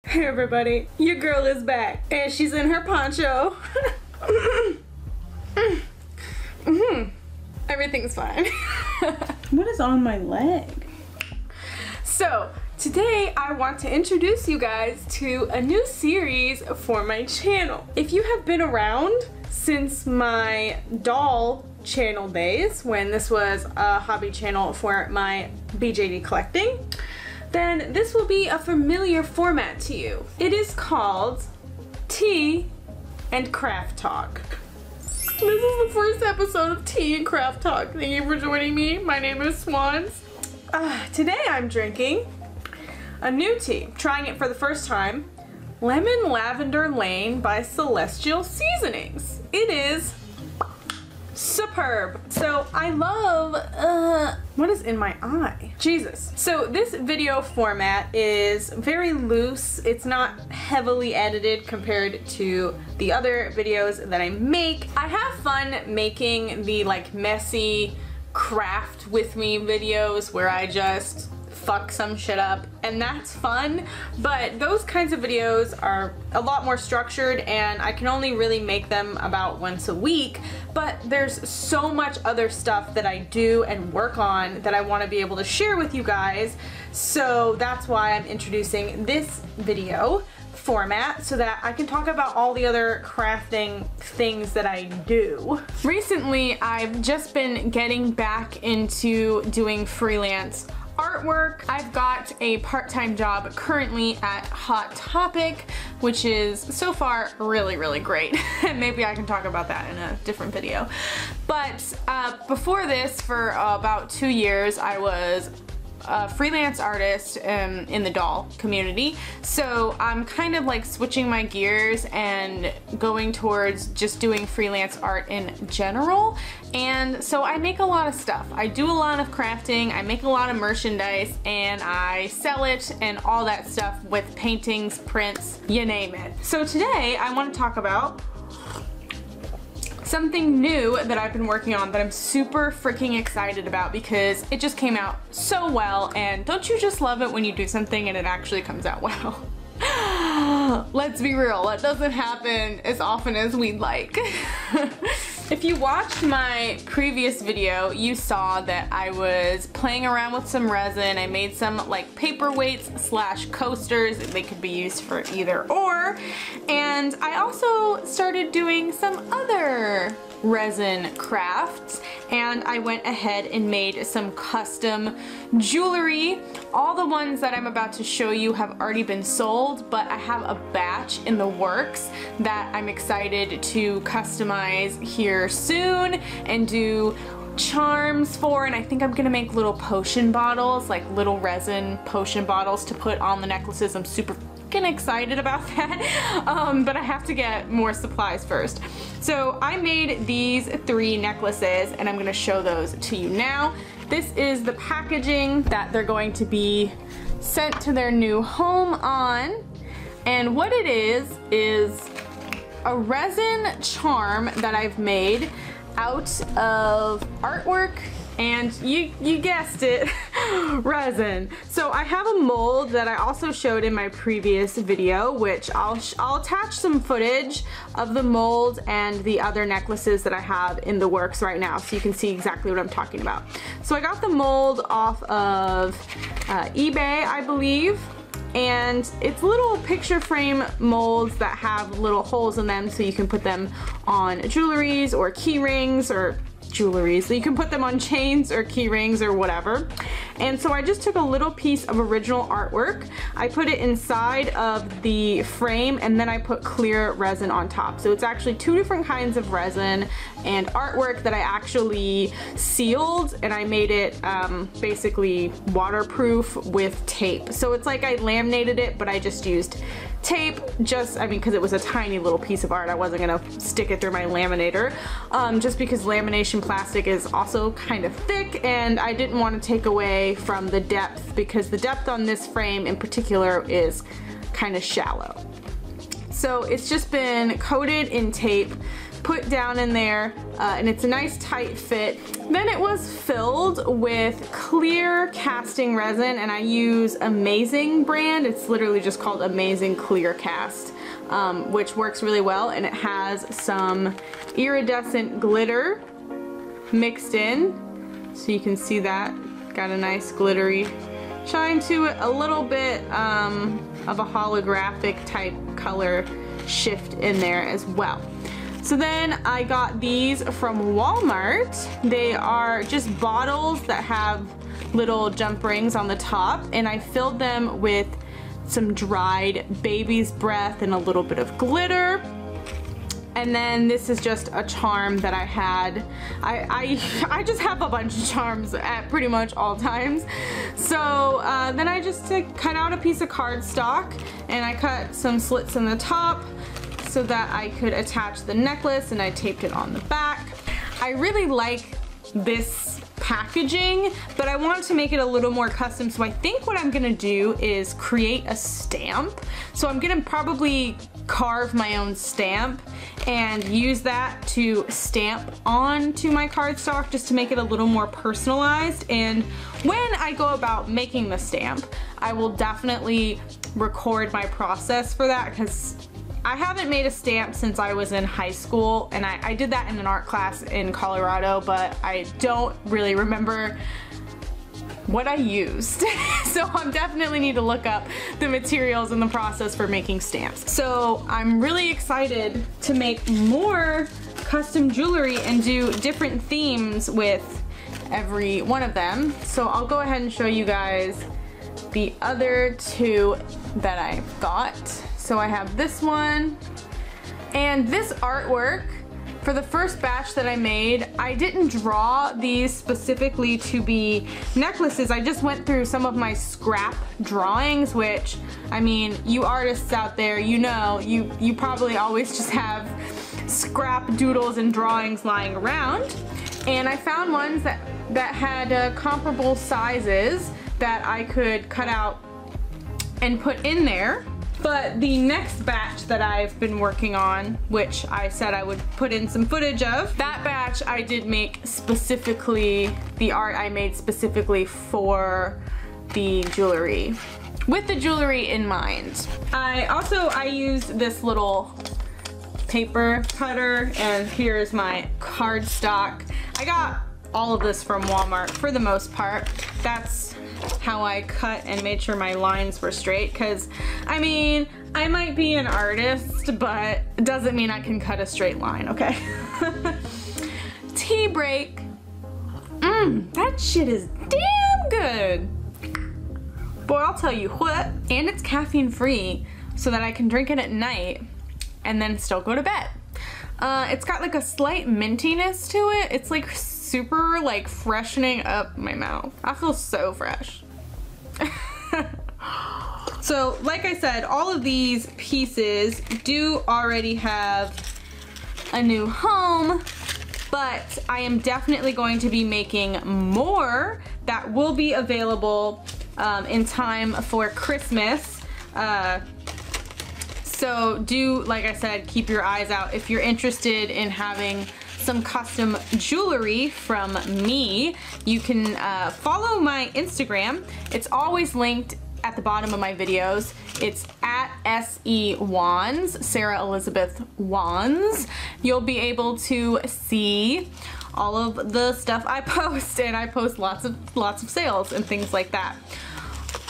Hey everybody, your girl is back and she's in her poncho. Everything's fine. What is on my leg? So today I want to introduce you guys to a new series for my channel. If you have been around since my doll channel days, when this was a hobby channel for my BJD collecting, then this will be a familiar format to you. It is called Tea and Craft Talk. This is the first episode of Tea and Craft Talk. Thank you for joining me. My name is Swandzz. Today I'm drinking a new tea, trying it for the first time, Lemon Lavender Lane by Celestial Seasonings. It is superb. So I love, what is in my eye? Jesus. So this video format is very loose. It's not heavily edited compared to the other videos that I make. I have fun making the like messy craft with me videos where I just fuck some shit up, and that's fun, but those kinds of videos are a lot more structured and I can only really make them about once a week, but there's so much other stuff that I do and work on that I want to be able to share with you guys, so that's why I'm introducing this video format so that I can talk about all the other crafting things that I do. Recently I've just been getting back into doing freelance artwork. I've got a part-time job currently at Hot Topic, which is so far really, really great. Maybe I can talk about that in a different video. But before this, for about 2 years, I was a freelance artist in the doll community, so I'm kind of like switching my gears and going towards just doing freelance art in general. And so I make a lot of stuff. I do a lot of crafting, I make a lot of merchandise, and I sell it and all that stuff with paintings, prints, you name it. So today I want to talk about something new that I've been working on that I'm super freaking excited about because it just came out so well, and don't you just love it when you do something and it actually comes out well? Let's be real, that doesn't happen as often as we'd like. If you watched my previous video, you saw that I was playing around with some resin. I made some like paperweights slash coasters. They could be used for either or. And I also started doing some other resin crafts, and I went ahead and made some custom jewelry. All the ones that I'm about to show you have already been sold, but I have a batch in the works that I'm excited to customize here soon and do charms for, and I think I'm gonna make little potion bottles, like little resin potion bottles to put on the necklaces. I'm super excited about that, but I have to get more supplies first. So I made these 3 necklaces and I'm gonna show those to you now. This is the packaging that they're going to be sent to their new home on, and what it is a resin charm that I've made out of artwork, and you guessed it, resin. So I have a mold that I also showed in my previous video, which I'll attach some footage of the mold and the other necklaces that I have in the works right now so you can see exactly what I'm talking about. So I got the mold off of eBay, I believe, and it's little picture frame molds that have little holes in them so you can put them on jewelries or key rings or jewelry, so you can put them on chains or key rings or whatever. And so I just took a little piece of original artwork, I put it inside of the frame, and then I put clear resin on top. So it's actually 2 different kinds of resin and artwork that I actually sealed, and I made it basically waterproof with tape. So it's like I laminated it, but I just used tape, because it was a tiny little piece of art. I wasn't gonna stick it through my laminator, just because lamination plastic is also kind of thick, and I didn't want to take away from the depth, because the depth on this frame in particular is kind of shallow. So it's just been coated in tape put down in there, and it's a nice tight fit. Then it was filled with clear casting resin, and I use Amazing brand. It's literally just called Amazing Clear Cast, which works really well, and it has some iridescent glitter mixed in, so you can see that. Got a nice glittery shine to it, a little bit of a holographic type color shift in there as well. So then I got these from Walmart. They are just bottles that have little jump rings on the top, and I filled them with some dried baby's breath and a little bit of glitter. And then this is just a charm that I had. I just have a bunch of charms at pretty much all times. So then I just cut out a piece of cardstock, and I cut some slits in the top so that I could attach the necklace, and I taped it on the back. I really like this packaging, but I want to make it a little more custom, so I think what I'm gonna do is create a stamp. So I'm gonna probably carve my own stamp and use that to stamp onto my cardstock just to make it a little more personalized. And when I go about making the stamp, I will definitely record my process for that, because I haven't made a stamp since I was in high school, and I did that in an art class in Colorado, but I don't really remember what I used. So I definitely need to look up the materials and the process for making stamps. So I'm really excited to make more custom jewelry and do different themes with every one of them. So I'll go ahead and show you guys the other two that I got. So I have this one, and this artwork, for the first batch that I made, I didn't draw these specifically to be necklaces. I just went through some of my scrap drawings, which, I mean, you artists out there, you know, you probably always just have scrap doodles and drawings lying around. And I found ones that had comparable sizes that I could cut out and put in there. But the next batch that I've been working on, which I said I would put in some footage of, that batch I did make specifically, the art I made specifically for the jewelry, with the jewelry in mind. I used this little paper cutter, and here's my cardstock. I got all of this from Walmart for the most part. That's how I cut and made sure my lines were straight, because I mean, I might be an artist, but it doesn't mean I can cut a straight line, okay? Tea break. That shit is damn good. Boy, I'll tell you what. And it's caffeine free, so that I can drink it at night and then still go to bed. It's got like a slight mintiness to it. It's like super like freshening up my mouth. I feel so fresh. So like I said, all of these pieces do already have a new home, but I am definitely going to be making more that will be available in time for Christmas. So do, like I said, keep your eyes out if you're interested in having some custom jewelry from me. You can follow my Instagram. It's always linked at the bottom of my videos. It's at SE Sarah Elizabeth Wandzilak. You'll be able to see all of the stuff I post, and I post lots of sales and things like that.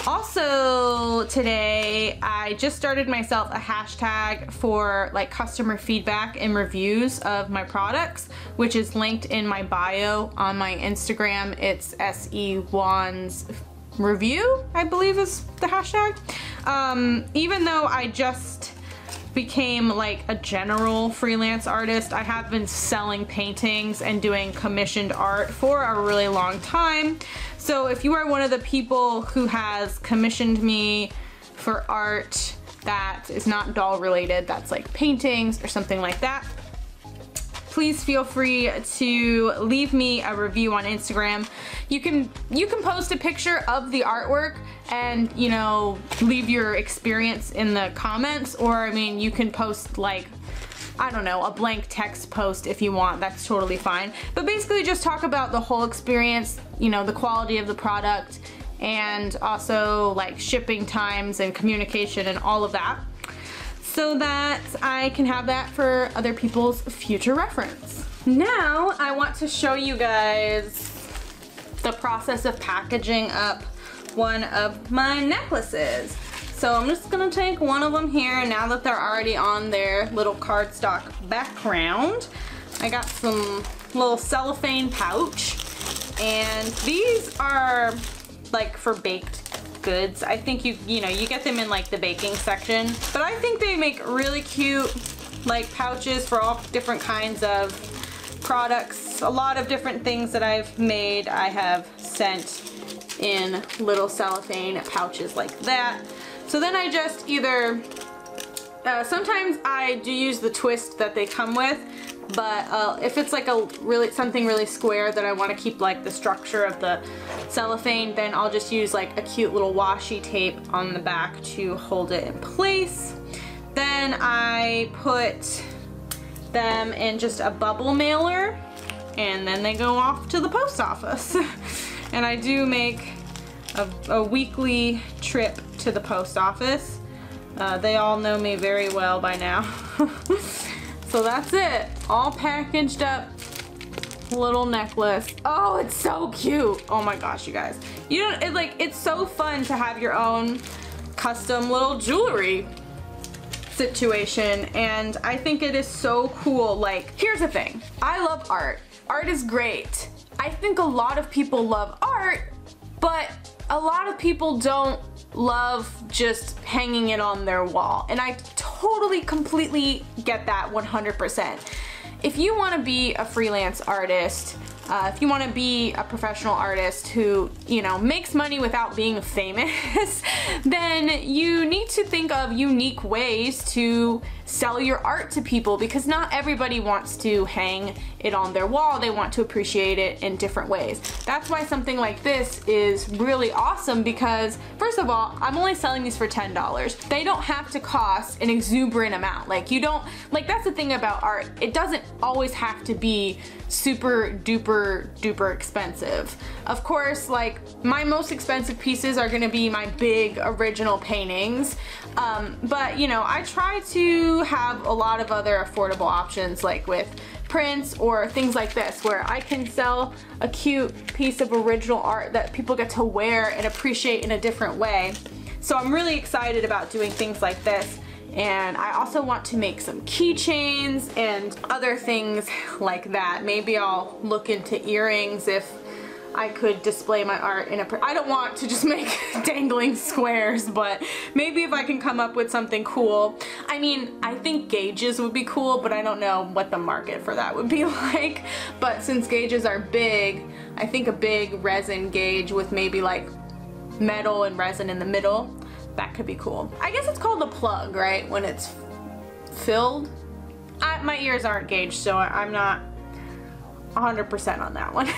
Also today, I just started myself a hashtag for like customer feedback and reviews of my products, which is linked in my bio on my Instagram. It's SE Wandzilak review, I believe is the hashtag. Even though I just became like a general freelance artist, I have been selling paintings and doing commissioned art for a really long time. So if you are one of the people who has commissioned me for art that is not doll related, that's like paintings or something like that, please feel free to leave me a review on Instagram. You can post a picture of the artwork and, you know, leave your experience in the comments, or I mean, you can post like I don't know, a blank text post if you want, that's totally fine. But basically just talk about the whole experience, you know, the quality of the product, and also like shipping times and communication and all of that, so that I can have that for other people's future reference. Now I want to show you guys the process of packaging up one of my necklaces. So I'm just gonna take one of them here now that they're already on their little cardstock background. I got some little cellophane pouch, and these are like for baked goods. I think you know, you get them in like the baking section, but I think they make really cute like pouches for all different kinds of products. A lot of different things that I've made I have sent in little cellophane pouches like that. So then I just either, sometimes I do use the twist that they come with, but if it's like something really square that I want to keep like the structure of the cellophane, then I'll just use like a cute little washi tape on the back to hold it in place. Then I put them in just a bubble mailer, and then they go off to the post office. And I do make a weekly trip to the post office. They all know me very well by now. So that's it, all packaged up little necklace. Oh, it's so cute. Oh my gosh, you guys. You know, it's so fun to have your own custom little jewelry situation, and I think it is so cool. Like, here's the thing, I love art. Art is great. I think a lot of people love art, but a lot of people don't love just hanging it on their wall, and I totally, completely get that 100%. If you want to be a freelance artist, if you want to be a professional artist who, you know, makes money without being famous, then you need to think of unique ways to sell your art to people, because not everybody wants to hang it on their wall. They want to appreciate it in different ways. That's why something like this is really awesome, because first of all, I'm only selling these for $10. They don't have to cost an exuberant amount. Like, you don't, like, that's the thing about art. It doesn't always have to be super duper expensive. Of course, like, my most expensive pieces are gonna be my big original paintings, but you know, I try to have a lot of other affordable options, like with prints or things like this, where I can sell a cute piece of original art that people get to wear and appreciate in a different way. So I'm really excited about doing things like this. And I also want to make some keychains and other things like that. Maybe I'll look into earrings if I could display my art in I don't want to just make dangling squares, but maybe if I can come up with something cool. I mean, I think gauges would be cool, but I don't know what the market for that would be like. But since gauges are big, I think a big resin gauge with maybe like metal and resin in the middle, that could be cool. I guess it's called a plug, right? When it's filled. My ears aren't gauged, so I'm not 100% on that one.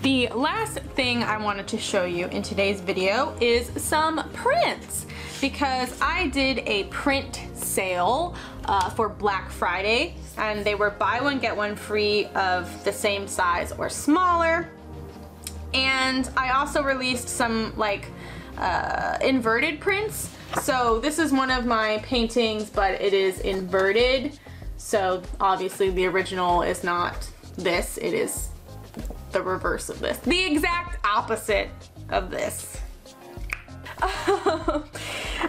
The last thing I wanted to show you in today's video is some prints, because I did a print sale for Black Friday, and they were buy one get one free of the same size or smaller. And I also released some like inverted prints. So this is one of my paintings, but it is inverted. So obviously the original is not this, it is the reverse of this. The exact opposite of this.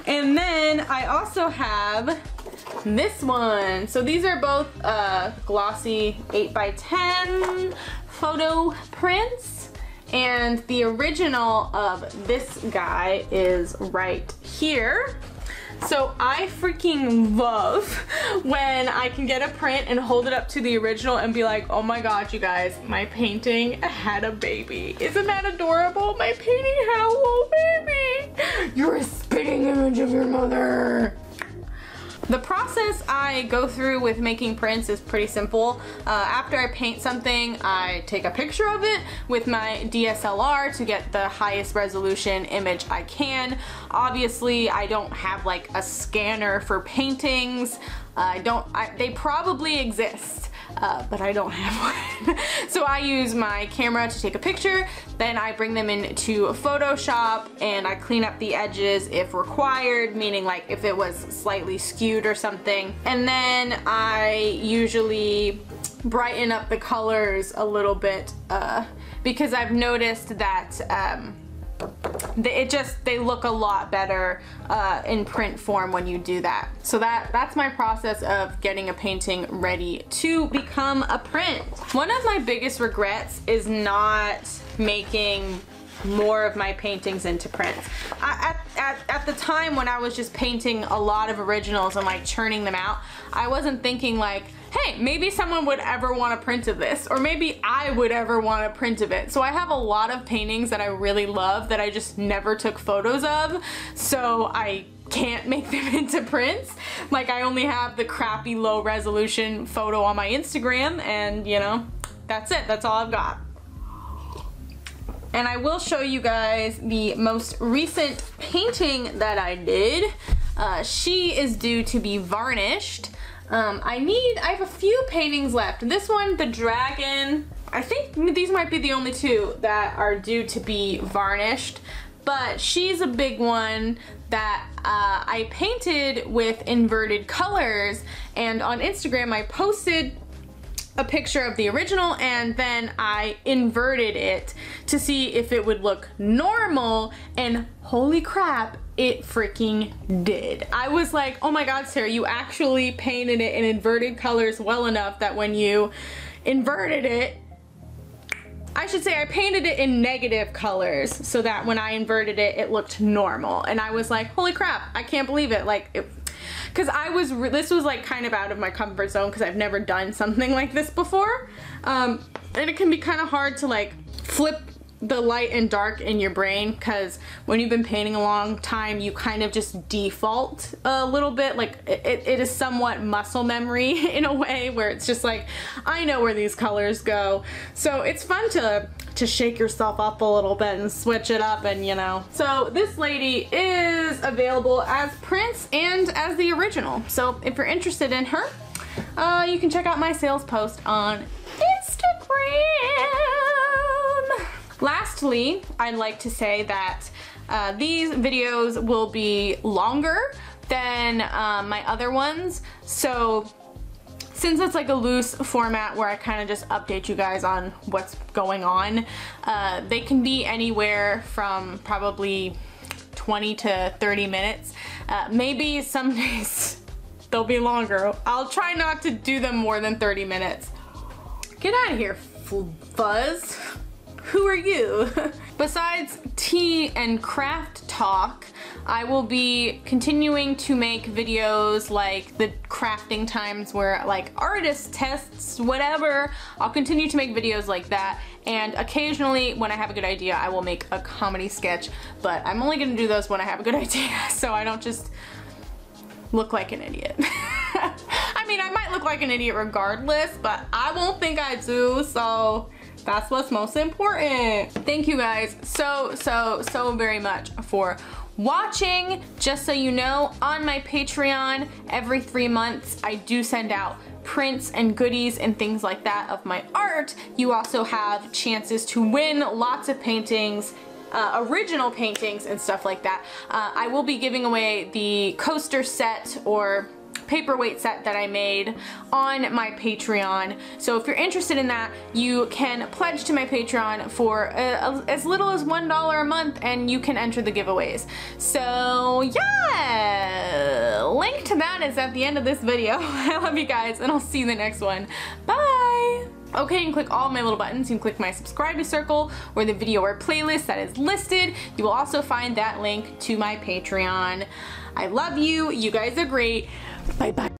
And then I also have this one. So these are both glossy 8x10 photo prints. And the original of this guy is right here. So I freaking love when I can get a print and hold it up to the original and be like, oh my god, you guys, my painting had a baby. Isn't that adorable? My painting had a little baby. You're a spitting image of your mother. The process I go through with making prints is pretty simple. After I paint something, I take a picture of it with my DSLR to get the highest resolution image I can. Obviously, I don't have like a scanner for paintings. They probably exist, but I don't have one. So I use my camera to take a picture, then I bring them into Photoshop and I clean up the edges if required, meaning like if it was slightly skewed or something. And then I usually brighten up the colors a little bit because I've noticed that they look a lot better in print form when you do that. So that's my process of getting a painting ready to become a print. One of my biggest regrets is not making more of my paintings into prints. At the time when I was just painting a lot of originals and like churning them out, I wasn't thinking like, hey, maybe someone would ever want a print of this, or maybe I would ever want a print of it. So I have a lot of paintings that I really love that I just never took photos of, so I can't make them into prints. Like I only have the crappy low resolution photo on my Instagram, and you know, that's it, that's all I've got. And I will show you guys the most recent painting that I did. She is due to be varnished. I have a few paintings left. This one, the dragon, I think these might be the only two that are due to be varnished, but she's a big one that I painted with inverted colors, and on Instagram I posted a picture of the original and then I inverted it to see if it would look normal, and holy crap, it freaking did. I was like, oh my god, Sarah, you actually painted it in inverted colors well enough that when you inverted it, I should say I painted it in negative colors so that when I inverted it, it looked normal. And I was like, holy crap, I can't believe it. Like, because this was like kind of out of my comfort zone because I've never done something like this before. And it can be kind of hard to like flip the light and dark in your brain, because when you've been painting a long time, you kind of just default a little bit. Like it is somewhat muscle memory in a way where it's just like, I know where these colors go. So it's fun to shake yourself up a little bit and switch it up, and you know. So this lady is available as prints and as the original. So if you're interested in her, you can check out my sales post on Instagram. Lastly, I'd like to say that these videos will be longer than my other ones. So since it's like a loose format where I kind of just update you guys on what's going on, they can be anywhere from probably 20 to 30 minutes. Maybe some days they'll be longer. I'll try not to do them more than 30 minutes. Get out of here, Fuzz. Who are you? Besides tea and craft talk, I will be continuing to make videos like the crafting times where like artist tests, whatever. I'll continue to make videos like that, and occasionally when I have a good idea I will make a comedy sketch, but I'm only gonna do those when I have a good idea so I don't just look like an idiot. I mean, I might look like an idiot regardless, but I won't think I do, so that's what's most important. Thank you guys so very much for watching. Just so you know, on my Patreon, every 3 months I do send out prints and goodies and things like that of my art. You also have chances to win lots of paintings, original paintings and stuff like that. I will be giving away the coaster set or paperweight set that I made on my Patreon. So if you're interested in that, you can pledge to my Patreon for as little as $1 a month and you can enter the giveaways. So yeah, link to that is at the end of this video. I love you guys and I'll see you in the next one. Bye! Okay, you can click all of my little buttons. You can click my subscribe to circle or the video or playlist that is listed. You will also find that link to my Patreon. I love you. You guys are great. Bye bye.